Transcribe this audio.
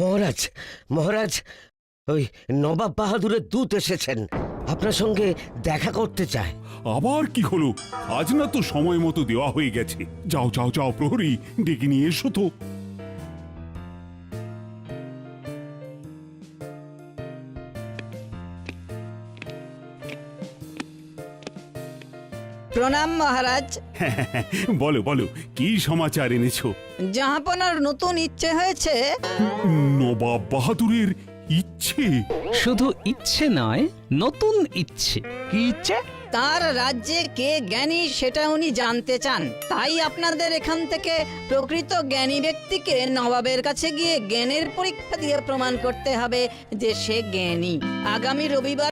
মহারাজ, মহারাজ, ওই নবাব বাহাদুরের দূত এসেছেন, আপনার সঙ্গে দেখা করতে চায়। আবার কি হলো? আজ না তো সময় মতো দেওয়া হয়ে গেছে। যাও যাও যাও, প্রহরী ডেকে নিয়ে এসো তো। প্রণাম মহারাজ। বলো বলো, কি সমাচার এনেছো? জাহাপনার নতুন ইচ্ছে হয়েছে। নবাব বাহাদুরের ইচ্ছে? শুধু ইচ্ছে নয়, নতুন ইচ্ছে। কি ইচ্ছে? তার রাজ্যে কে জ্ঞানী সেটা উনি জানতে চান। তাই আপনাদের এখান থেকে প্রকৃত জ্ঞানী ব্যক্তিকে নবাবের কাছে গিয়ে জ্ঞানের পরীক্ষা দিয়ে প্রমাণ করতে হবে যে সে জ্ঞানী। আগামী রবিবার